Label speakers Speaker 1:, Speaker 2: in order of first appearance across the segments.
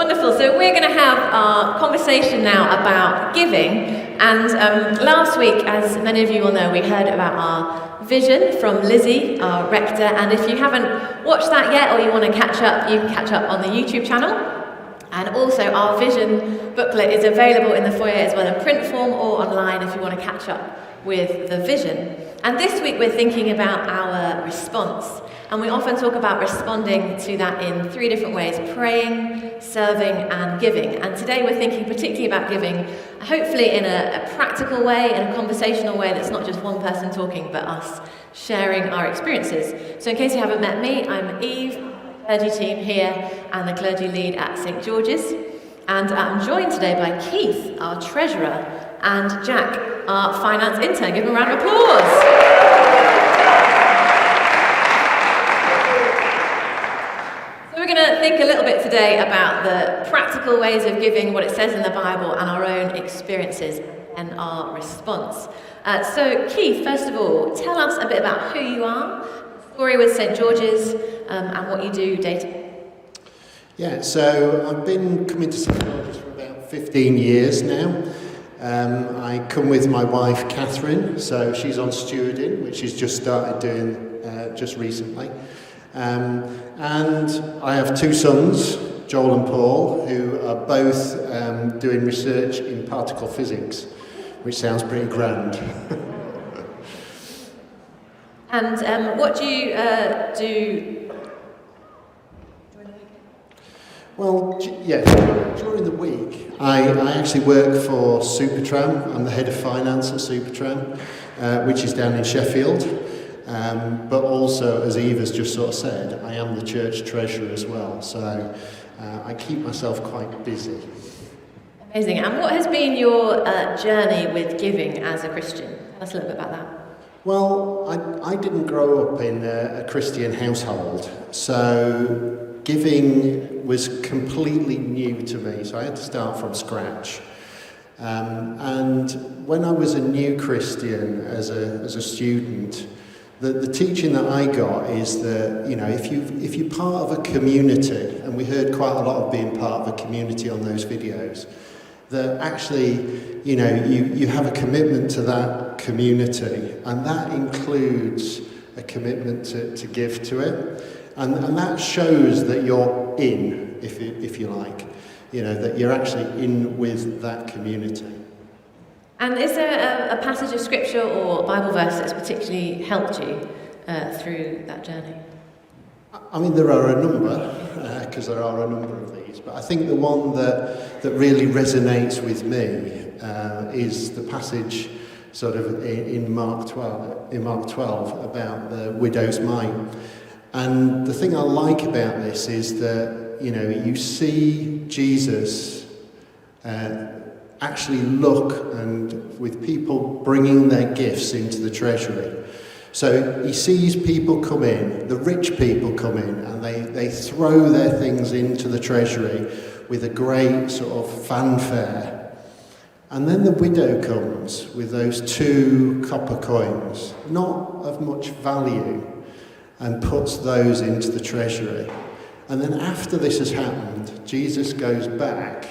Speaker 1: Wonderful. So we're going to have our conversation now about giving. And last week, as many of you will know, we heard about our vision from Lizzie, our rector. And if you haven't watched that yet, or you want to catch up, you can catch up on the YouTube channel. And also our vision booklet is available in the foyer as well in print form or online if you want to catch up with the vision. And this week we're thinking about our response. And we often talk about responding to that in three different ways: praying, serving, and giving. And today we're thinking particularly about giving, hopefully in a practical way, in a conversational way that's not just one person talking, but us sharing our experiences. So in case you haven't met me, I'm Eve, clergy team here, and the clergy lead at St. George's. And I'm joined today by Keith, our treasurer, and Jack, our finance intern. Give them a round of applause. We're going to think a little bit today about the practical ways of giving, what it says in the Bible, and our own experiences and our response. So, Keith, first of all, tell us a bit about who you are, story with St. George's, and what you do day to day.
Speaker 2: Yeah, so I've been coming to St. George's for about 15 years now. I come with my wife, Catherine, so she's on stewarding, which she's just started doing just recently. And I have two sons, Joel and Paul, who are both doing research in particle physics, which sounds pretty grand.
Speaker 1: And what do you do?
Speaker 2: Well, yeah, during the week, I actually work for Supertram. I'm the head of finance at Supertram, which is down in Sheffield. But also, as Eve has just sort of said, I am the church treasurer as well, so I keep myself quite busy.
Speaker 1: Amazing. And what has been your journey with giving as a Christian? Tell us a little bit about that.
Speaker 2: Well, I didn't grow up in a Christian household, so giving was completely new to me, so I had to start from scratch. And when I was a new Christian as a student, the teaching that I got is that, you know, if you're part of a community, and we heard quite a lot of being part of a community on those videos, that actually, you know, you have a commitment to that community, and that includes a commitment to give to it, and that shows that you're in, if you like, you know, that you're actually in with that community.
Speaker 1: And is there a passage of scripture or Bible verse that's particularly helped you through that journey?
Speaker 2: I mean, there are a number, because there are a number of these, but I think the one that really resonates with me is the passage sort of in Mark 12 about the widow's mite. And the thing I like about this is that, you know, you see Jesus actually look and with people bringing their gifts into the treasury. So he sees people come in, the rich people come in, and they throw their things into the treasury with a great sort of fanfare. And then the widow comes with those 2 copper coins, not of much value, and puts those into the treasury. And then after this has happened, Jesus goes back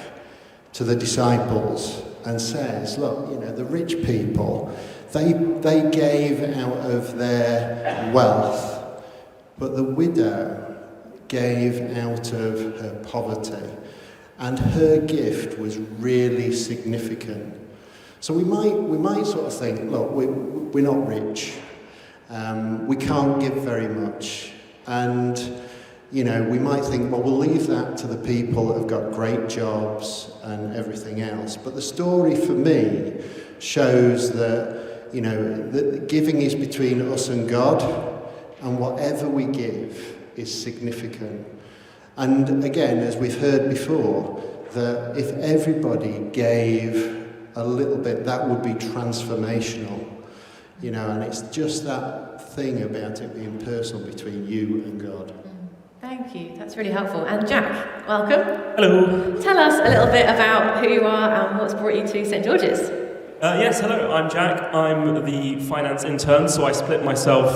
Speaker 2: to the disciples and says, look, you know, the rich people, they gave out of their wealth, but the widow gave out of her poverty, and her gift was really significant. So we might sort of think, look, we're not rich, we can't give very much, and you know, we might think, well, we'll leave that to the people that have got great jobs and everything else. But the story for me shows that, you know, that giving is between us and God, and whatever we give is significant. And again, as we've heard before, that if everybody gave a little bit, that would be transformational. You know, and it's just that thing about it being personal between you and God.
Speaker 1: Thank you, that's really helpful. And Jack, welcome.
Speaker 3: Hello.
Speaker 1: Tell us a little bit about who you are and what's brought you to St. George's.
Speaker 3: Yes, hello, I'm Jack. I'm the finance intern, so I split myself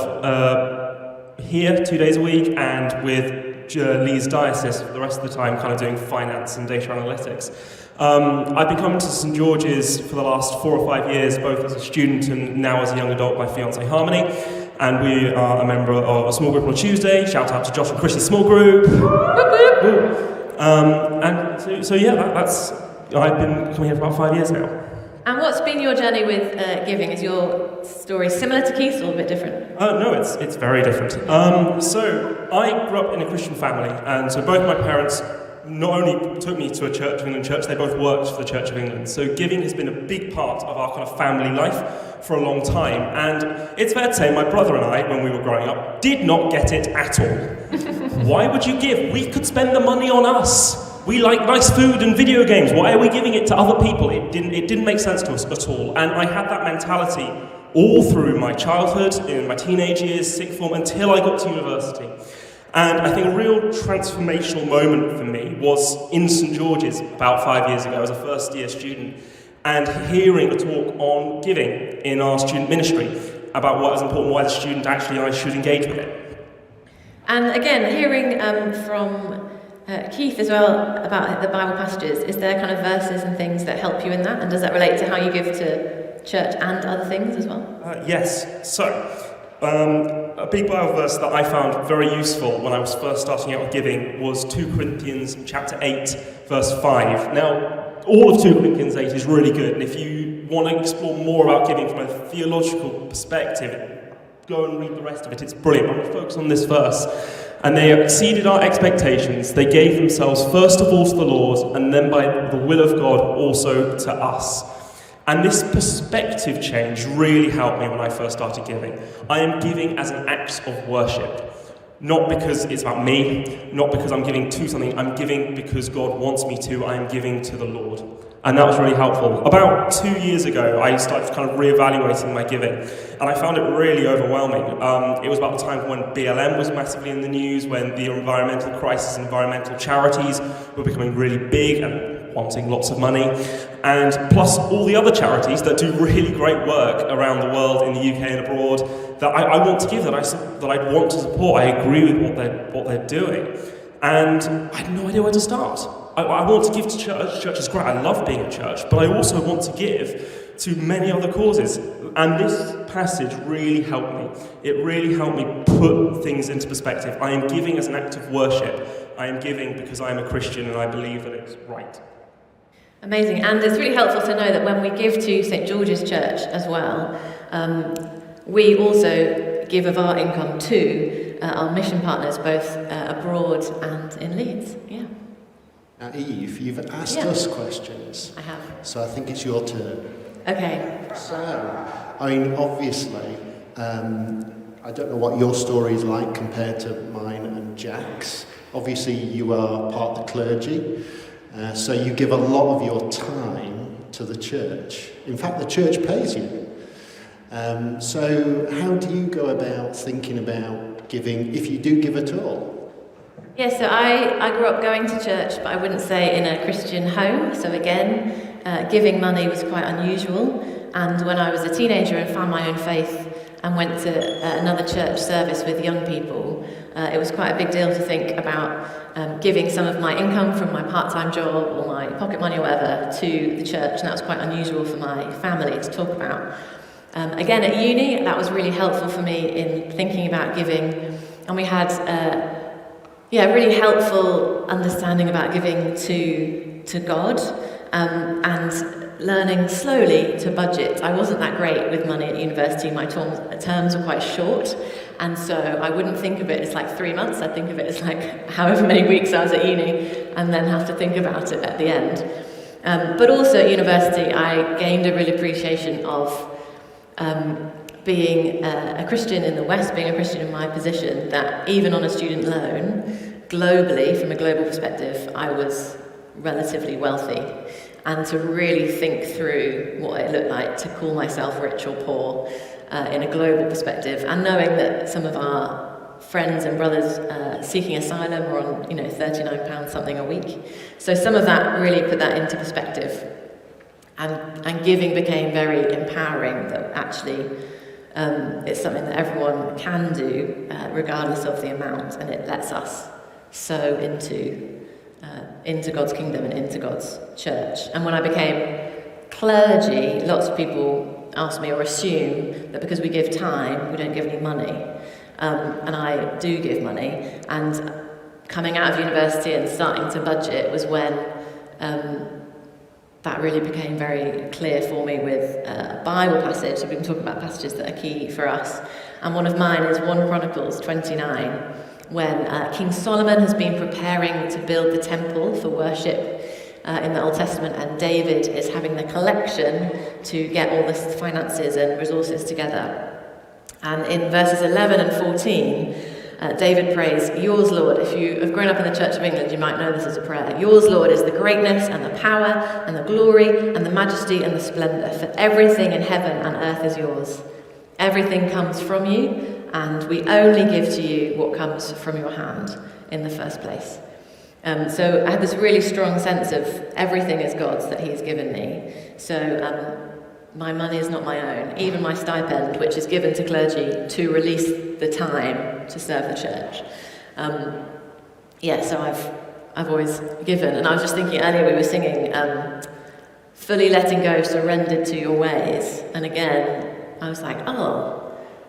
Speaker 3: here 2 days a week and with Leeds Diocese for the rest of the time, kind of doing finance and data analytics. I've been coming to St George's for the last 4 or 5 years, both as a student and now as a young adult, my fiancée Harmony. And we are a member of a small group on a Tuesday. Shout out to Josh and Chris's small group. That's I've been coming here for about 5 years now.
Speaker 1: And what's been your journey with giving? Is your story similar to Keith's or a bit different?
Speaker 3: No, it's very different. So I grew up in a Christian family, and so both my parents not only took me to a Church of England church, they both worked for the Church of England. So giving has been a big part of our kind of family life for a long time. And it's fair to say my brother and I, when we were growing up, did not get it at all. Why would you give? We could spend the money on us. We like nice food and video games. Why are we giving it to other people? It didn't make sense to us at all. And I had that mentality all through my childhood, in my teenage years, sixth form, until I got to university. And I think a real transformational moment for me was in St George's about 5 years ago as a first-year student, and hearing a talk on giving in our student ministry about what is important, why the student actually I should engage with it.
Speaker 1: And again, hearing from Keith as well about the Bible passages, is there kind of verses and things that help you in that? And does that relate to how you give to church and other things as well?
Speaker 3: Yes. So, a big Bible verse that I found very useful when I was first starting out with giving was 2 Corinthians chapter 8, verse 5. Now, all of 2 Corinthians 8 is really good, and if you want to explore more about giving from a theological perspective, go and read the rest of it. It's brilliant. I'm going to focus on this verse. And they exceeded our expectations. They gave themselves first of all to the Lord, and then by the will of God also to us. And this perspective change really helped me when I first started giving. I am giving as an act of worship. Not because it's about me, not because I'm giving to something, I'm giving because God wants me to, I am giving to the Lord. And that was really helpful. About 2 years ago, I started kind of reevaluating my giving, and I found it really overwhelming. It was about the time when BLM was massively in the news, when the environmental crisis and environmental charities were becoming really big and wanting lots of money, and plus all the other charities that do really great work around the world in the UK and abroad that I want to give, that I want to support. I agree with what they're doing, and I had no idea where to start. I want to give to church. Church is great. I love being at church, but I also want to give to many other causes. And this passage really helped me. It really helped me put things into perspective. I am giving as an act of worship. I am giving because I am a Christian and I believe that it's right.
Speaker 1: Amazing. And it's really helpful to know that when we give to St George's Church as well, we also give of our income to our mission partners, both abroad and in Leeds. Yeah.
Speaker 2: Now, Eve, you've asked us questions.
Speaker 1: I have.
Speaker 2: So I think it's your turn.
Speaker 1: Okay.
Speaker 2: So, I mean, obviously, I don't know what your story is like compared to mine and Jack's. Obviously, you are part of the clergy, so you give a lot of your time to the church. In fact, the church pays you. So how do you go about thinking about giving, if you do give at all?
Speaker 1: Yeah, so I grew up going to church, but I wouldn't say in a Christian home. So again, giving money was quite unusual. And when I was a teenager and found my own faith and went to another church service with young people, it was quite a big deal to think about giving some of my income from my part-time job or my pocket money or whatever to the church. And that was quite unusual for my family to talk about. Again, at uni, that was really helpful for me in thinking about giving. And we had really helpful understanding about giving to God and learning slowly to budget. I wasn't that great with money at university. My terms were quite short, and so I wouldn't think of it as like 3 months. I'd think of it as like however many weeks I was at uni, and then have to think about it at the end. But also at university, I gained a real appreciation of being a Christian in the West, being a Christian in my position, that even on a student loan, globally, from a global perspective, I was relatively wealthy. And to really think through what it looked like to call myself rich or poor in a global perspective, and knowing that some of our friends and brothers seeking asylum were on, £39 something a week. So some of that really put that into perspective. And giving became very empowering, that actually it's something that everyone can do, regardless of the amount, and it lets us sow into God's kingdom and into God's church. And when I became clergy, lots of people ask me or assume that because we give time, we don't give any money. And I do give money. And coming out of university and starting to budget was when that really became very clear for me with a Bible passage. We've been talking about passages that are key for us. And one of mine is 1 Chronicles 29, when King Solomon has been preparing to build the temple for worship in the Old Testament, and David is having the collection to get all the finances and resources together. And in verses 11 and 14, David prays, "Yours, Lord," if you have grown up in the Church of England, you might know this as a prayer. "Yours, Lord, is the greatness and the power and the glory and the majesty and the splendour, for everything in heaven and earth is yours. Everything comes from you, and we only give to you what comes from your hand in the first place." So I had this really strong sense of everything is God's that He's given me. So my money is not my own, even my stipend, which is given to clergy to release the time to serve the church. So I've always given. And I was just thinking earlier, we were singing "Fully Letting Go, Surrendered to Your Ways." And again, I was like, oh,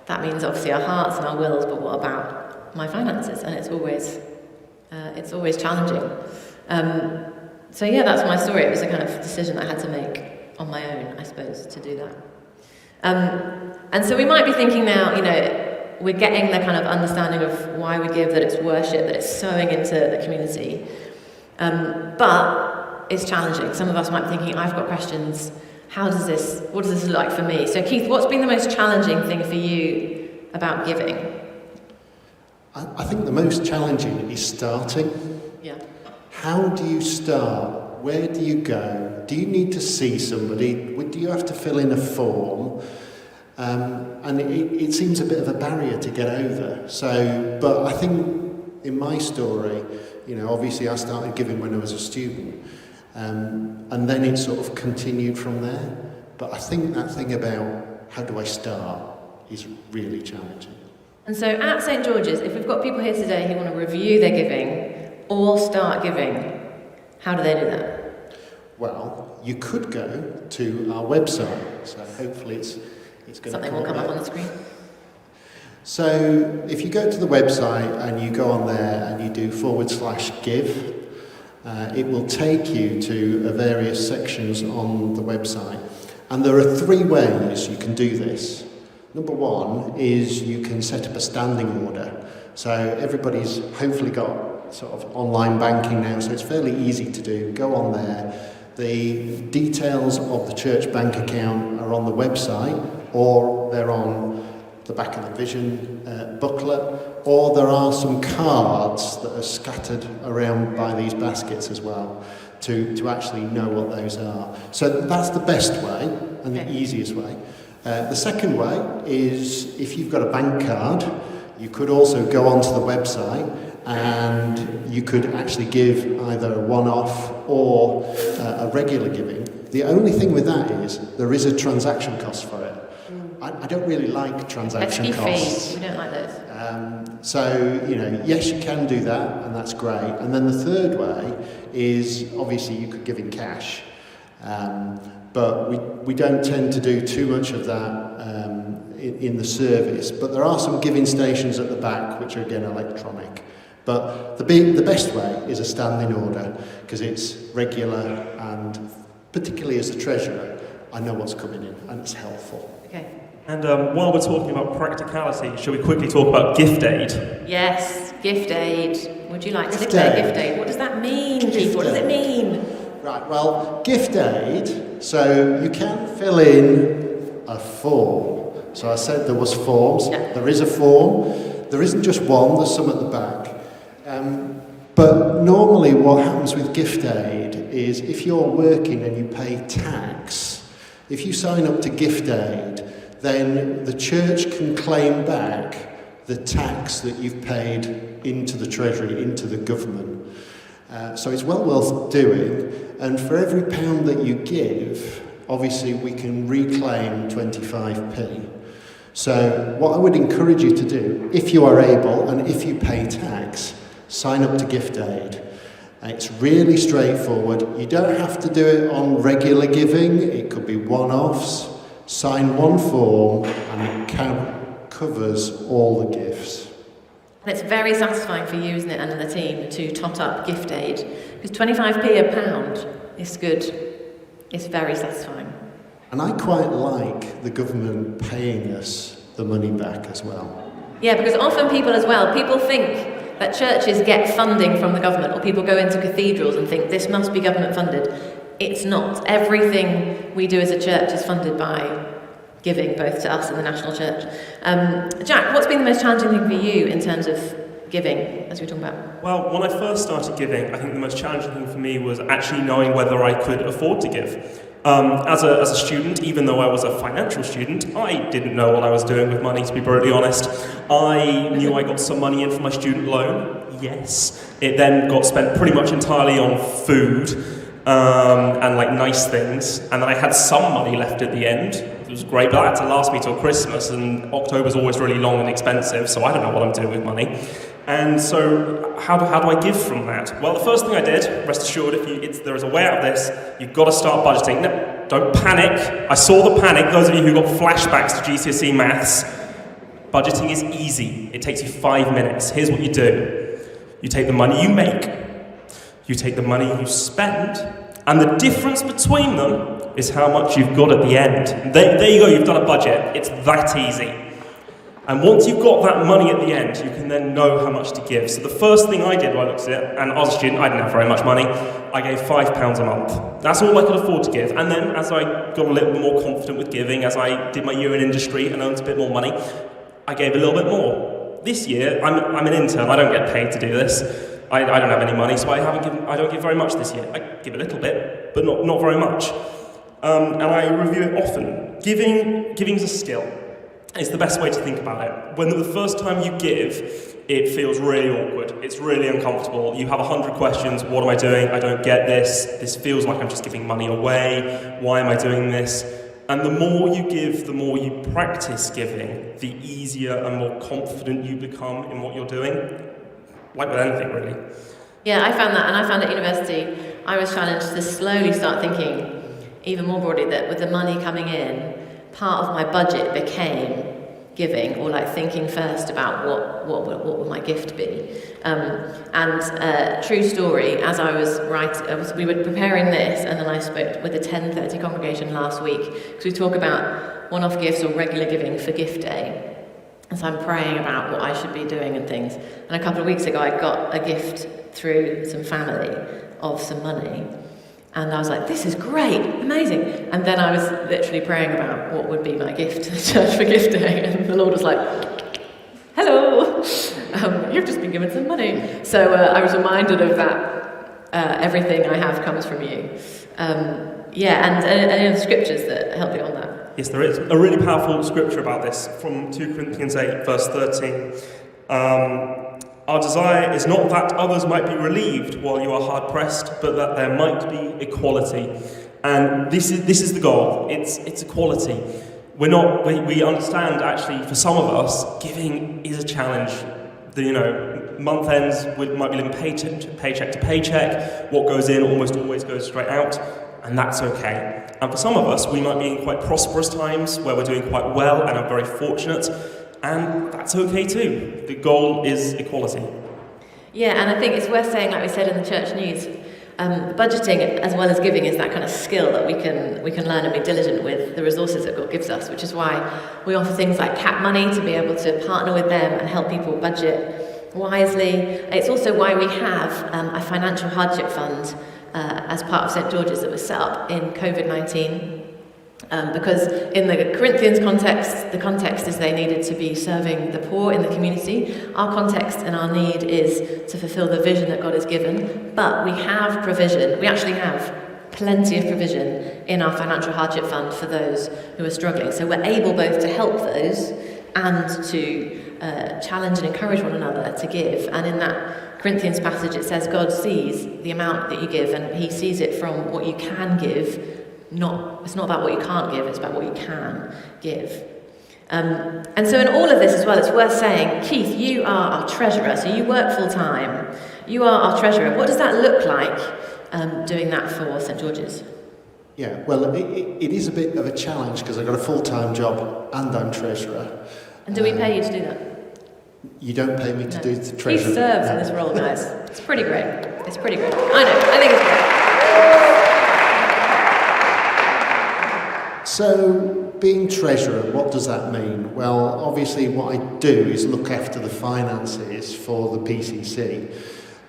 Speaker 1: that means obviously our hearts and our wills, but what about my finances? And it's always challenging. That's my story. It was a kind of decision I had to make on my own, I suppose, to do that. And so we might be thinking now, we're getting the kind of understanding of why we give, that it's worship, that it's sowing into the community. But it's challenging. Some of us might be thinking, I've got questions. What does this look like for me? So Keith, what's been the most challenging thing for you about giving?
Speaker 2: I think the most challenging is starting.
Speaker 1: Yeah.
Speaker 2: How do you start? Where do you go? Do you need to see somebody? Do you have to fill in a form? And it seems a bit of a barrier to get over. But I think in my story, obviously I started giving when I was a student. And then it sort of continued from there. But I think that thing about how do I start is really challenging.
Speaker 1: And so at St. George's, if we've got people here today who want to review their giving or start giving, how do they do that?
Speaker 2: Well, you could go to our website. So hopefully it's going
Speaker 1: Something will come up on the screen.
Speaker 2: So if you go to the website and you go on there and you do /give, it will take you to various sections on the website. And there are 3 ways you can do this. Number 1 is you can set up a standing order. So everybody's hopefully got sort of online banking now, so it's fairly easy to do. Go on there. The details of the church bank account are on the website, or they're on the back of the vision booklet, or there are some cards that are scattered around by these baskets as well to actually know what those are. So that's the best way and the easiest way. The second way is if you've got a bank card, you could also go onto the website and you could actually give either a one-off or a regular giving. The only thing with that is there is a transaction cost for it. I don't really like transaction costs.
Speaker 1: Fees. We don't like those.
Speaker 2: Yes, you can do that, and that's great. And then the third way is obviously you could give in cash, but we don't tend to do too much of that in the service. But there are some giving stations at the back which are again electronic. But the best way is a standing order because it's regular, and particularly as the treasurer, I know what's coming in and it's helpful.
Speaker 1: Okay.
Speaker 3: And while we're talking about practicality, shall we quickly talk about gift aid?
Speaker 1: Yes, gift aid. Would you like to
Speaker 2: Gift
Speaker 1: declare
Speaker 2: aid.
Speaker 1: gift aid? What does that mean,
Speaker 2: Gift
Speaker 1: Keith? What does it
Speaker 2: aid.
Speaker 1: mean?
Speaker 2: Right, well, gift aid, so you can fill in a form. So I said there was forms.
Speaker 1: Yeah.
Speaker 2: There is a form. There isn't just one, there's some at the back. But normally what happens with gift aid is if you're working and you pay tax, if you sign up to gift aid, then the church can claim back the tax that you've paid into the treasury, into the government. So it's well worth doing, and for every £1 that you give, obviously we can reclaim 25p. So what I would encourage you to do, if you are able and if you pay tax, sign up to Gift Aid. It's really straightforward. You don't have to do it on regular giving. It could be one-offs. Sign one form and it covers all the gifts.
Speaker 1: And it's very satisfying for you, isn't it, and the team to tot up Gift Aid. Because 25p a pound is good. It's very satisfying.
Speaker 2: And I quite like the government paying us the money back as well.
Speaker 1: Yeah, because often people think that churches get funding from the government, or people go into cathedrals and think this must be government funded. It's not. Everything we do as a church is funded by giving, both to us and the national church. Jack, what's been the most challenging thing for you in terms of giving, as we were talking about?
Speaker 3: Well, when I first started giving, I think the most challenging thing for me was actually knowing whether I could afford to give. As a student, even though I was a financial student, I didn't know what I was doing with money, to be brutally honest. I knew I got some money in from my student loan, yes. It then got spent pretty much entirely on food and like nice things, and then I had some money left at the end. It was great, but that had to last me till Christmas, and October's always really long and expensive, so I don't know what I'm doing with money. And so, how do I give from that? Well, the first thing I did, rest assured, there is a way out of this, you've got to start budgeting. No, don't panic. I saw the panic, those of you who got flashbacks to GCSE maths. Budgeting is easy. It takes you 5 minutes. Here's what you do. You take the money you make, you take the money you spend, and the difference between them is how much you've got at the end. There you go, you've done a budget. It's that easy. And once you've got that money at the end, you can then know how much to give. So the first thing I did when I looked at it, and I was a student, I didn't have very much money, I gave £5 a month. That's all I could afford to give. And then as I got a little bit more confident with giving, as I did my year in industry and earned a bit more money, I gave a little bit more. This year, I'm an intern, I don't get paid to do this. I don't have any money, so I don't give very much this year. I give a little bit, but not very much. And I review it often. Giving's a skill. It's the best way to think about it. When the first time you give, it feels really awkward. It's really uncomfortable. You have 100 questions. What am I doing? I don't get this. This feels like I'm just giving money away. Why am I doing this? And the more you give, the more you practice giving, the easier and more confident you become in what you're doing. Like with anything, really.
Speaker 1: Yeah, I found that, and I found at university, I was challenged to slowly start thinking even more broadly that with the money coming in, part of my budget became giving, or like thinking first about what would my gift be. True story, as I was we were preparing this, and then I spoke with the 10:30 congregation last week, because we talk about one-off gifts or regular giving for Gift Day. And so I'm praying about what I should be doing and things. And a couple of weeks ago, I got a gift through some family of some money. And I was like, this is great, amazing. And then I was literally praying about what would be my gift to the church for Gift Day. And the Lord was like, hello, you've just been given some money. So I was reminded of that. Everything I have comes from you. And any other scriptures that help you on that?
Speaker 3: Yes, there is a really powerful scripture about this from 2 Corinthians 8, verse 13. Our desire is not that others might be relieved while you are hard-pressed, but that there might be equality. And this is the goal. It's equality. We understand, actually, for some of us, giving is a challenge. Month ends, we might be living paycheck to paycheck. What goes in almost always goes straight out, and that's okay. And for some of us, we might be in quite prosperous times where we're doing quite well and are very fortunate, and that's okay too. The goal is equality. Yeah,
Speaker 1: and I think it's worth saying, like we said in the church news, budgeting as well as giving is that kind of skill that we can learn and be diligent with the resources that God gives us, which is why we offer things like Cap Money to be able to partner with them and help people budget wisely. It's also why we have a financial hardship fund as part of St. George's that was set up in COVID-19. Because in the Corinthians context, the context is they needed to be serving the poor in the community. Our context and our need is to fulfill the vision that God has given. But we have provision. We actually have plenty of provision in our financial hardship fund for those who are struggling. So we're able both to help those and to challenge and encourage one another to give. And in that Corinthians passage, it says God sees the amount that you give, and he sees it from what you can give. It's not about what you can't give, it's about what you can give. And so in all of this as well, it's worth saying, Keith, you are our treasurer, so you work full-time. You are our treasurer. What does that look like, doing that for St George's?
Speaker 2: Yeah, well, it is a bit of a challenge because I've got a full-time job and I'm treasurer.
Speaker 1: And do we pay you to do that?
Speaker 2: You don't pay me to do the treasurer.
Speaker 1: He serves in this role, guys. It's pretty great. It's pretty great. I know. I think it's great.
Speaker 2: So, being treasurer, what does that mean? Well, obviously what I do is look after the finances for the PCC.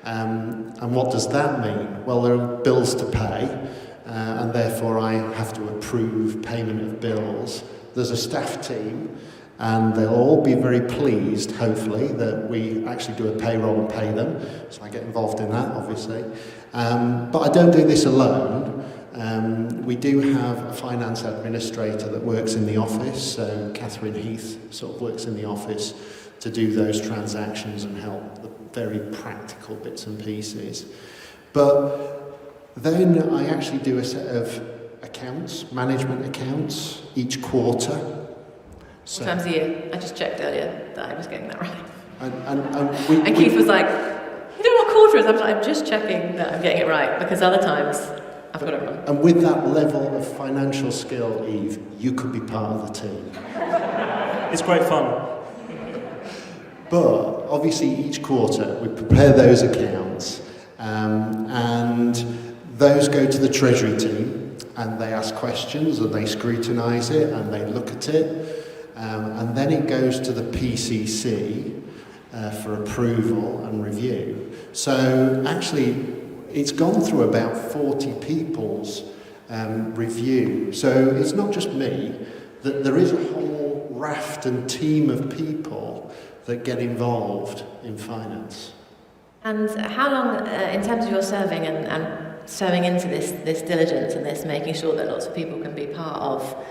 Speaker 2: And what does that mean? Well, there are bills to pay, and therefore I have to approve payment of bills. There's a staff team, and they'll all be very pleased, hopefully, that we actually do a payroll and pay them. So I get involved in that, obviously. But I don't do this alone. We do have a finance administrator that works in the office, so Catherine Heath sort of works in the office to do those transactions and help the very practical bits and pieces. But then I actually do a set of accounts, management accounts, each quarter.
Speaker 1: So, what time's a year? I just checked earlier that I was getting that right.
Speaker 2: And
Speaker 1: Keith was like, you know what quarter is? I was like, I'm just checking that I'm getting it right, because other times I've got it wrong.
Speaker 2: And with that level of financial skill, Eve, you could be part of the team.
Speaker 3: It's great fun.
Speaker 2: But obviously each quarter we prepare those accounts, and those go to the Treasury team, and they ask questions and they scrutinise it and they look at it. And then it goes to the PCC for approval and review. So actually, it's gone through about 40 people's review. So it's not just me, that there is a whole raft and team of people that get involved in finance.
Speaker 1: And how long, in terms of your serving and sowing into this diligence and this, making sure that lots of people can be part of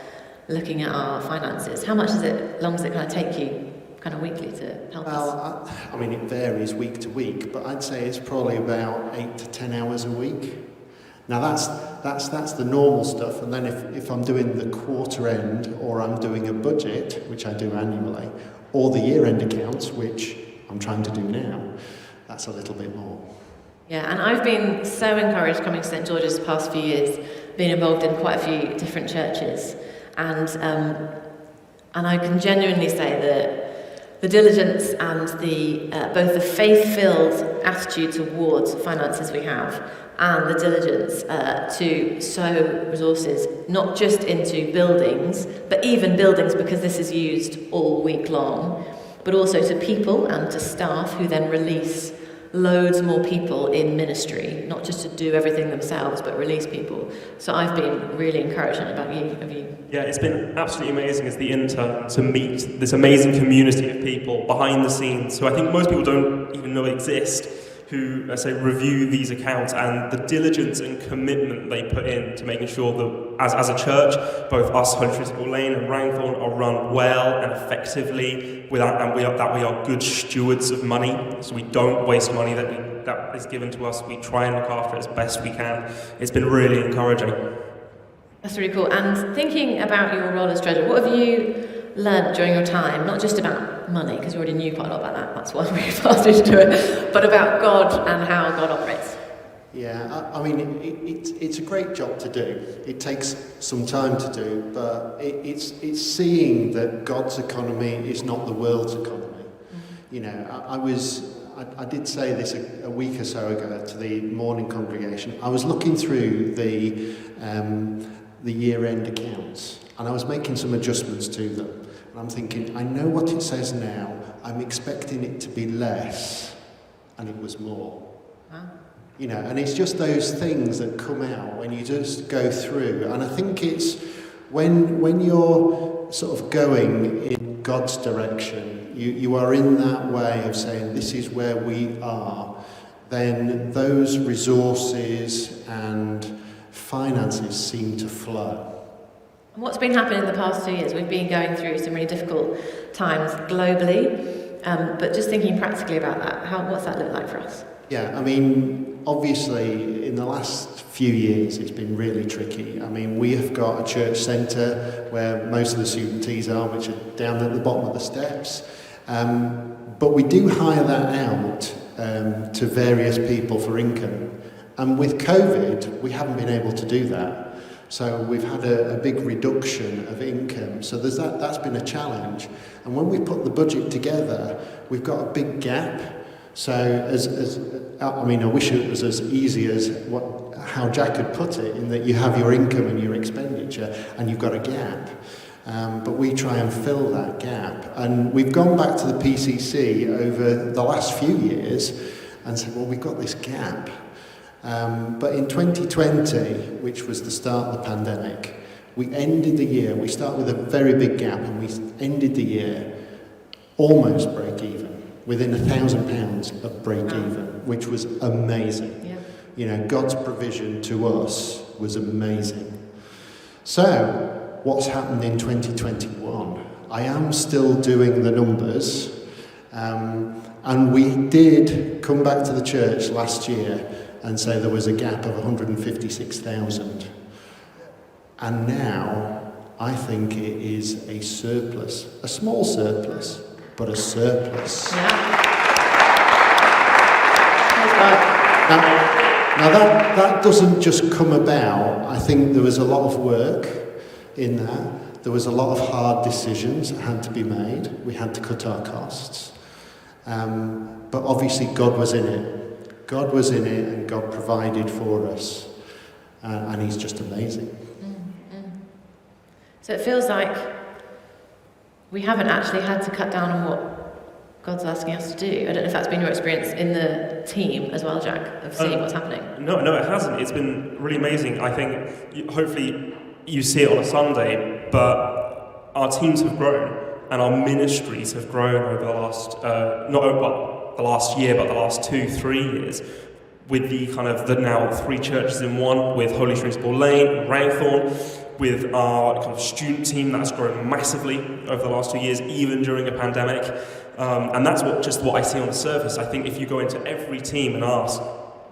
Speaker 1: looking at our finances, how long does it kind of take you kind of weekly to help us?
Speaker 2: Well, I mean, it varies week to week, but I'd say it's probably about 8 to 10 hours a week. Now that's the normal stuff, and then if I'm doing the quarter end, or I'm doing a budget, which I do annually, or the year end accounts, which I'm trying to do now, that's a little bit more.
Speaker 1: Yeah, and I've been so encouraged coming to St George's the past few years, being involved in quite a few different churches, and I can genuinely say that the diligence and the both the faith-filled attitude towards finances we have, and the diligence to sow resources, not just into buildings, but even buildings, because this is used all week long, but also to people and to staff who then release loads more people in ministry, not just to do everything themselves, but release people. So I've been really encouraged. About you, have you?
Speaker 3: Yeah, it's been absolutely amazing as the intern to meet this amazing community of people behind the scenes who I think most people don't even know exist, who, let's say, review these accounts, and the diligence and commitment they put in to making sure that, as a church, both us, Holy Trinity Lane and Wrangthorne, are run well and effectively, we are good stewards of money, so we don't waste money that is given to us. We try and look after it as best we can. It's been really encouraging.
Speaker 1: That's really cool. And thinking about your role as treasurer, what have you learned during your time, not just about money, because you already knew quite a lot about that, that's why we asked you to do it, but about God and how God operates?
Speaker 2: Yeah, I mean, it's a great job to do. It takes some time to do, but it's seeing that God's economy is not the world's economy. Mm-hmm. You know, I did say this a week or so ago to the morning congregation. I was looking through the year-end accounts, and I was making some adjustments to them. And I'm thinking, I know what it says now. I'm expecting it to be less, and it was more.
Speaker 1: Wow.
Speaker 2: You know, and it's just those things that come out when you just go through. And I think it's when you're sort of going in God's direction, you are in that way of saying, this is where we are, then those resources and finances seem to flow. And
Speaker 1: what's been happening in the past 2 years? We've been going through some really difficult times globally. but just thinking practically about that, what's that look like for us?
Speaker 2: Yeah, I mean, obviously, in the last few years, it's been really tricky. I mean, we have got a church centre where most of the student teas are, which are down at the bottom of the steps. But we do hire that out to various people for income. And with COVID, we haven't been able to do that. So we've had a big reduction of income. So that's been a challenge. And when we put the budget together, we've got a big gap. So I wish it was as easy as how Jack had put it, in that you have your income and your expenditure, and you've got a gap. But we try and fill that gap. And we've gone back to the PCC over the last few years and said, well, we've got this gap. But in 2020, which was the start of the pandemic, we ended the year, we started with a very big gap, and we ended the year almost break even, within £1,000 of break even, which was amazing. Yeah. You know, God's provision to us was amazing. So, what's happened in 2021? I am still doing the numbers, and we did come back to the church last year and say there was a gap of 156,000. And now, I think it is a surplus, a small surplus, but a surplus.
Speaker 1: Yeah.
Speaker 2: Now that doesn't just come about. I think there was a lot of work in that. There was a lot of hard decisions that had to be made. We had to cut our costs. But obviously God was in it. God was in it, and God provided for us. And he's just amazing.
Speaker 1: Mm-hmm. So it feels like we haven't actually had to cut down on what God's asking us to do. I don't know if that's been your experience in the team as well, Jack, of seeing what's happening.
Speaker 3: No, it hasn't. It's been really amazing. I think, hopefully, you see it on a Sunday, but our teams have grown, and our ministries have grown over the last, the last year, but the last 2-3 years, with the now 3 churches in one, with Holy Shrewsbury Lane, Ranthorne, with our kind of student team that's grown massively over the last 2 years, even during a pandemic. And that's what I see on the surface. I think if you go into every team and ask,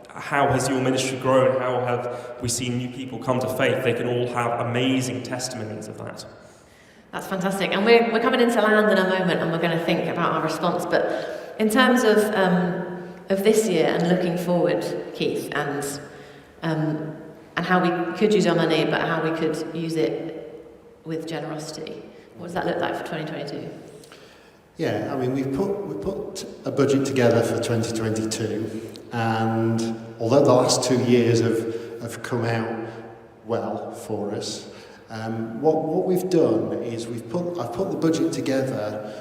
Speaker 3: how has your ministry grown? How have we seen new people come to faith? They can all have amazing testimonies of that.
Speaker 1: That's fantastic. And we're coming into land in a moment, and we're going to think about our response. But in terms of this year and looking forward, Keith, and how we could use our money, but how we could use it with generosity, what does that look like for 2022?
Speaker 2: Yeah, I mean, we put a budget together for 2022, and although the last 2 years have come out well for us, what we've done is I've put the budget together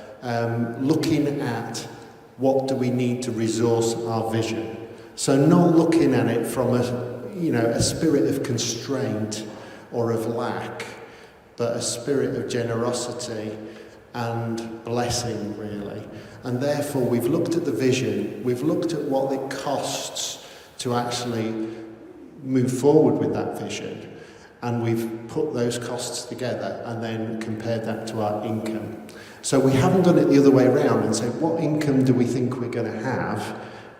Speaker 2: looking at what do we need to resource our vision. So not looking at it from a spirit of constraint or of lack, but a spirit of generosity and blessing, really. And therefore, we've looked at the vision, we've looked at what it costs to actually move forward with that vision, and we've put those costs together and then compared that to our income. So we haven't done it the other way around and said, what income do we think we're going to have?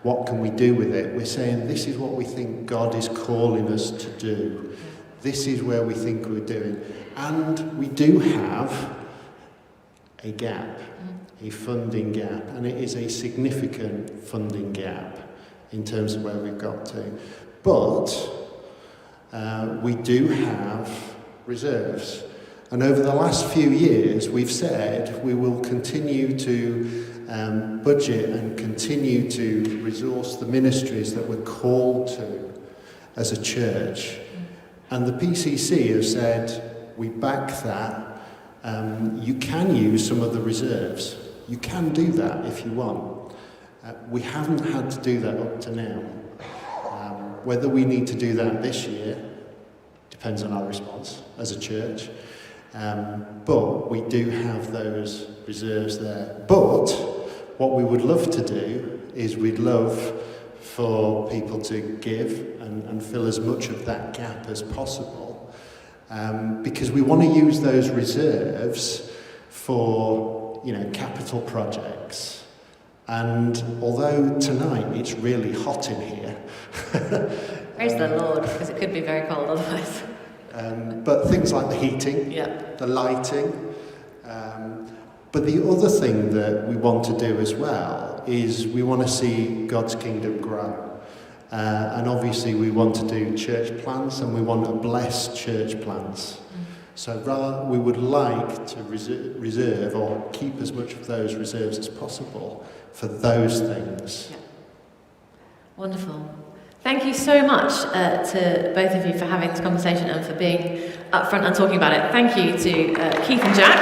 Speaker 2: What can we do with it? We're saying, this is what we think God is calling us to do. This is where we think we're doing. And we do have a gap, a funding gap, and it is a significant funding gap in terms of where we've got to. But we do have reserves. And over the last few years, we've said we will continue to budget and continue to resource the ministries that we're called to as a church. And the PCC have said, we back that. You can use some of the reserves. You can do that if you want. We haven't had to do that up to now. Whether we need to do that this year depends on our response as a church. But we do have those reserves there. But what we would love to do is we'd love for people to give and fill as much of that gap as possible. Because we want to use those reserves for, capital projects, And although tonight it's really hot in here,
Speaker 1: Praise the Lord, because it could be very cold otherwise.
Speaker 2: But things like the heating, the lighting. But the other thing that we want to do as well is we want to see God's kingdom grow. And obviously we want to do church plants, and we want to bless church plants. So we would like to reserve or keep as much of those reserves as possible for those things.
Speaker 1: Yeah. Wonderful. Thank you so much to both of you for having this conversation and for being upfront and talking about it. Thank you to Keith and Jack.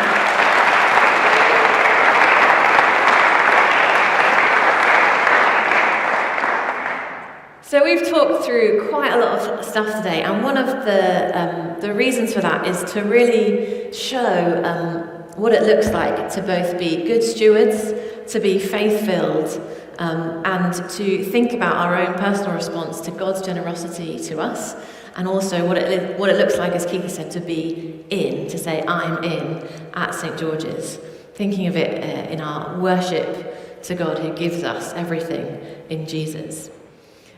Speaker 1: So we've talked through quite a lot of stuff today, and one of the reasons for that is to really show what it looks like to both be good stewards, to be faith-filled, and to think about our own personal response to God's generosity to us, and also what it looks like, as Keith said, to be in, to say, I'm in at St. George's, thinking of it in our worship to God who gives us everything in Jesus.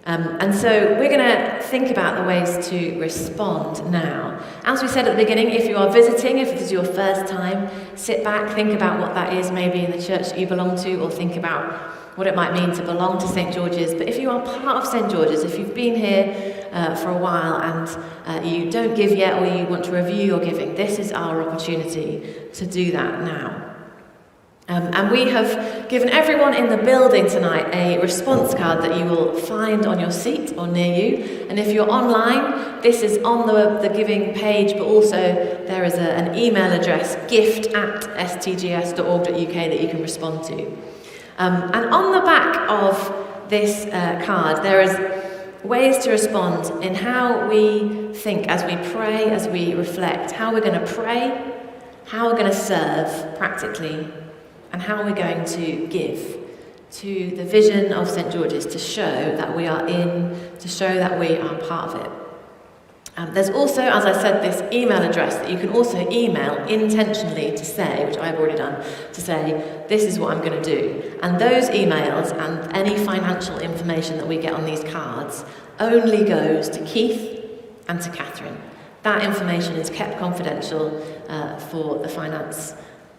Speaker 1: And so we're going to think about the ways to respond now. As we said at the beginning, if you are visiting, if this is your first time, sit back, think about what that is maybe in the church that you belong to, or think about what it might mean to belong to St. George's. But if you are part of St. George's, if you've been here for a while and you don't give yet, or you want to review your giving, this is our opportunity to do that now. And we have given everyone in the building tonight a response card that you will find on your seat or near you. And if you're online, this is on the giving page, but also there is an email address, gift@stgs.org.uk, that you can respond to. And on the back of this card, there is ways to respond in how we think as we pray, as we reflect, how we're going to pray, how we're going to serve practically, and how we're going to give to the vision of St. George's, to show that we are in, to show that we are part of it. There's also, as I said, this email address that you can also email intentionally to say, which I've already done, to say, this is what I'm going to do. And those emails and any financial information that we get on these cards only goes to Keith and to Catherine. That information is kept confidential for the finance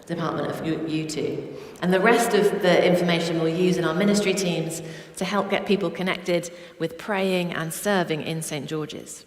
Speaker 1: department of U2. And the rest of the information we'll use in our ministry teams to help get people connected with praying and serving in St. George's.